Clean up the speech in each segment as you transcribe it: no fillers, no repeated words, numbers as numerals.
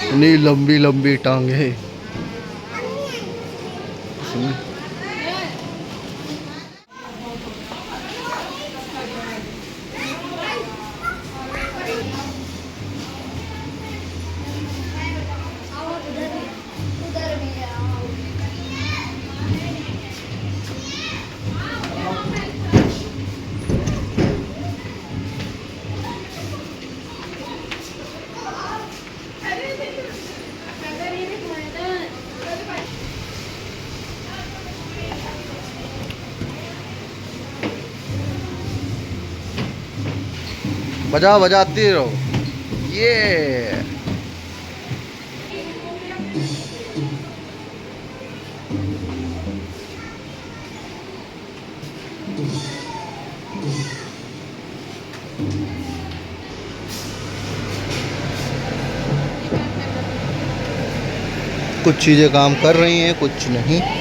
इतनी लंबी लंबी टांगे। बजाती रहो ये। कुछ चीज़ें काम कर रही हैं, कुछ नहीं। है।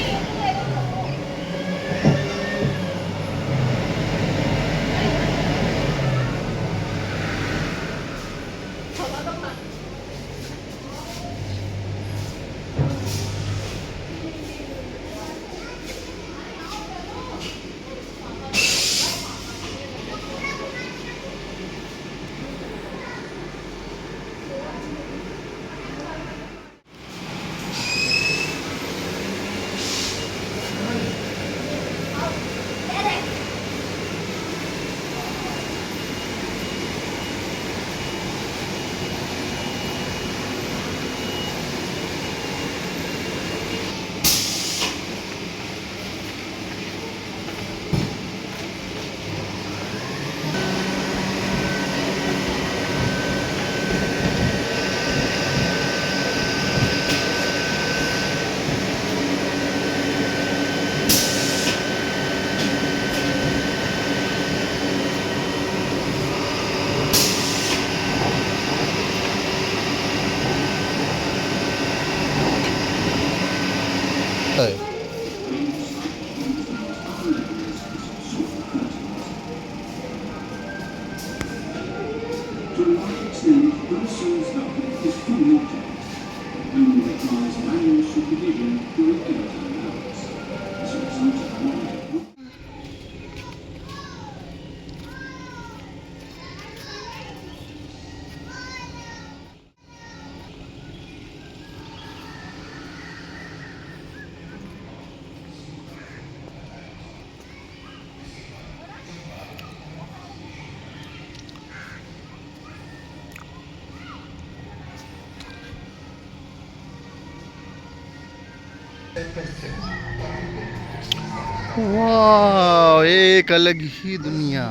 वाह, एक अलग ही दुनिया।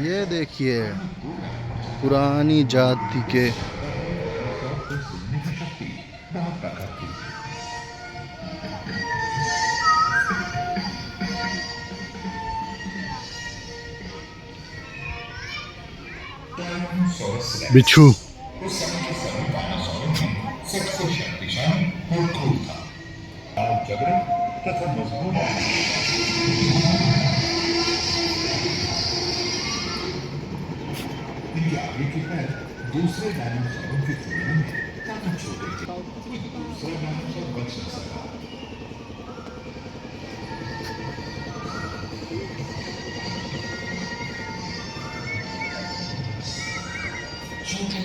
ये देखिए पुरानी जाति के बिच्छू। दूसरे डायनासोरों की तुलना में काफी छोटे थे। दूसरा डायनासोर बच न सका। छोटे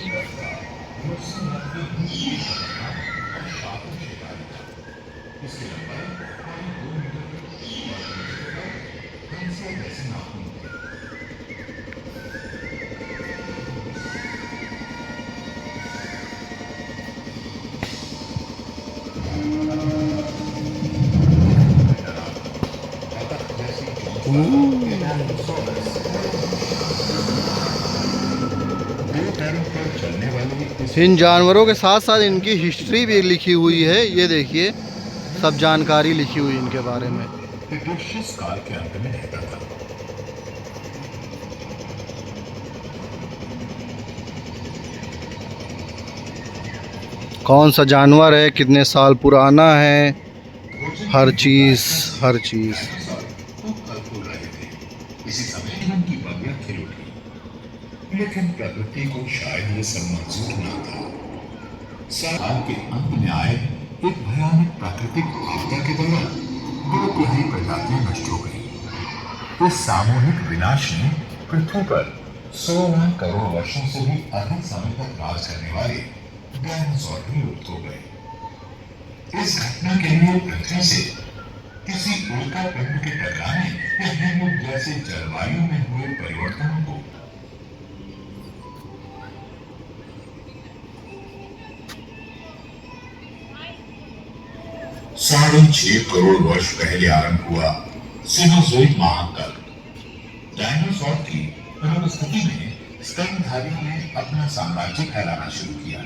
और शातिर शिकारी था। इसकी लंबाई 2 मीटर जैसे नाखून थे। इन जानवरों के साथ साथ इनकी हिस्ट्री भी लिखी हुई है। ये देखिए सब जानकारी लिखी हुई इनके बारे में। काल के अंत में रहता था। कौन सा जानवर है, कितने साल पुराना है, हर चीज़ हर चीज़। इसी समय उनकी बगिया खिल उठी। लेकिन प्रकृति को शायद ये सब मंजूर न था। साल के अंत में आए एक भयानक प्राकृतिक आपदा के दौरान बहुत ही प्रजातियां नष्ट हो गई। इस सामूहिक विनाश ने पृथ्वी पर 16 करोड़ वर्षों से भी अधिक समय तक राज करने वाले डायनासोर भी लुप्त हो गए। इस घटना के लिए पृथ्वी से किसी उल्का पिंड के टकराने या हिमयुग जैसे जलवायु में हुए परिवर्तनों को 6.5 करोड़ वर्ष पहले आरंभ हुआ सीनोज़ोइक महाकल्प। डायनासोर की अनुपस्थिति में स्तनधारियों ने अपना साम्राज्य फैलाना शुरू किया।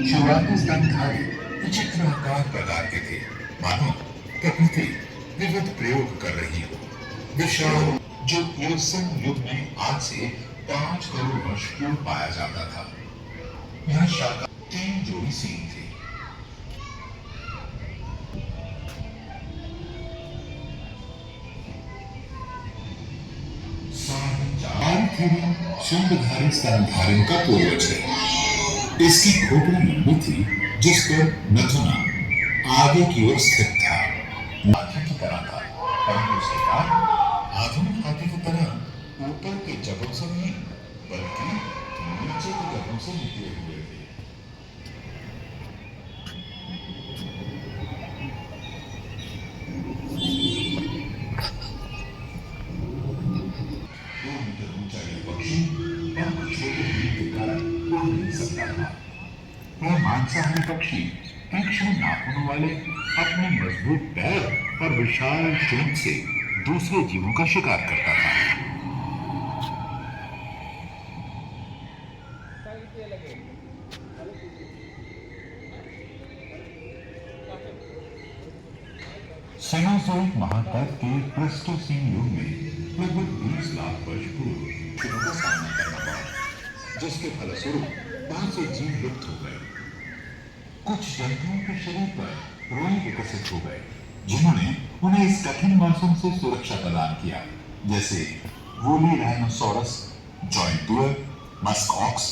शुरुआती स्तनधारी विचित्र आकार प्रकार के थे, मानो प्रकृति विविध प्रयोग कर रही हो। विशाल जो ईओसन युग में आज से 5 करोड़ वर्ष पूर्व पाया जाता था। यह शाखा 3 जोड़ी सींग थे। शुंडधारी स्तनधारियों का पूर्वज है। इसकी खोपड़ी लंबी थी, जिस पर नथुना आगे की ओर स्थित था। हाथी की तरह था, परंतु उसके दांत आधुनिक हाथी की तरह ऊपर के जबड़ों से नहीं, बल्कि नीचे के जबड़ों से निकले हुए थे। मांसाहारी पक्षी तीक्ष्ण नाखूनों वाले अपने मजबूत पैर और विशाल चोंच से दूसरे जीवों का शिकार करता था। सीनोज़ोइक महाकल्प के प्लेस्टोसीन युग में लगभग 20 लाख वर्ष पूर्व का सामना करना पड़ा, जिसके फलस्वरूप बहुत से जीव लुप्त हो गए। कुछ जंतुओं के शरीर पर रोए विकसित हो गए, जिन्होंने उन्हें इस कठिन मौसम से सुरक्षा प्रदान किया, जैसे woolly rhinoceros, giant deer, musk ox,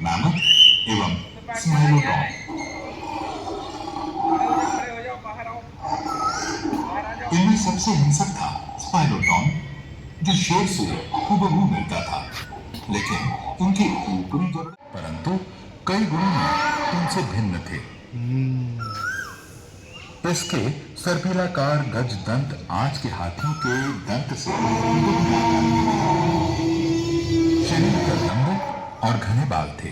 mammoth एवं स्माइलोडॉन। इनमें सबसे हिंसक था स्माइलोडॉन, जो शेर से हूबहू मिलता था, लेकिन उनकी ऊपरी जड़ परंतु कई गुणों में उनसे भिन्न थे। इसके सर्पिलाकार गज दंत आज के हाथियों के दंत से शरीर पर लंबे और घने बाल थे।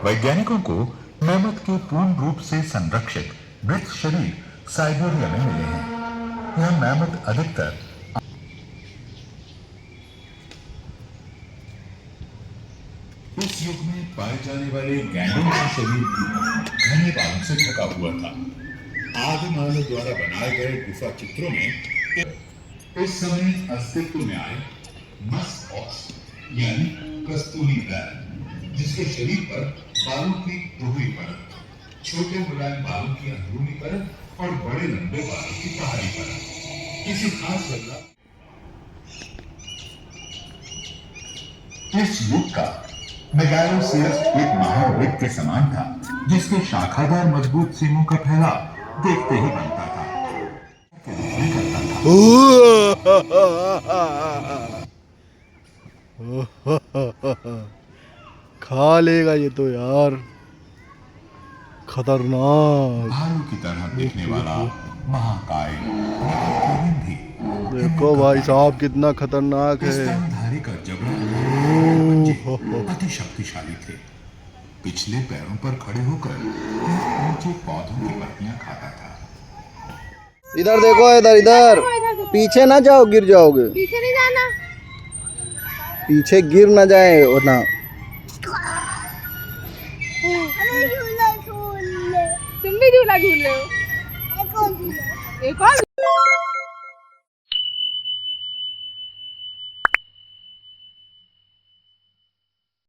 वैज्ञानिकों को मैमथ के पूर्ण रूप से संरक्षित मृत शरीर साइबेरिया में मिले हैं। यह मैमथ अधिकतर इस युग में पाए जाने वाले गैंडों का शरीर भी घने बालों से ढका हुआ था। आदि मानव द्वारा बनाए गए गुफा चित्रों में इस समय अस्तित्व में आए मस्क ऑक्स यानी कस्तूरी बैल, जिसके शरीर पर बालों की दोहरी परत, छोटे मुलायम बालों की अंदरूनी परत और बड़े लंबे बालों की बाहरी परत। किसी खास बदलाव इस युग का मेगालोसियस एक महावृक्ष के समान था, जिसके शाखादार मजबूत सींगों का फैलाव देखते ही बनता था। खा लेगा ये तो यार, खतरनाक। भालू की तरह दिखने वाला महाकाय भी देखो भाई साहब कितना खतरनाक है। स्तनधारी का जबड़ा अति शक्तिशाली थे। पिछले पैरों पर खड़े होकर ऊंचे पौधों की पत्तियां खाता था। इधर देखो, इधर इधर पीछे ना जाओ, गिर जाओगे। पीछे नहीं जाना, पीछे गिर ना जाए वरना। तुम भी झूला झूल रहे हो। एक और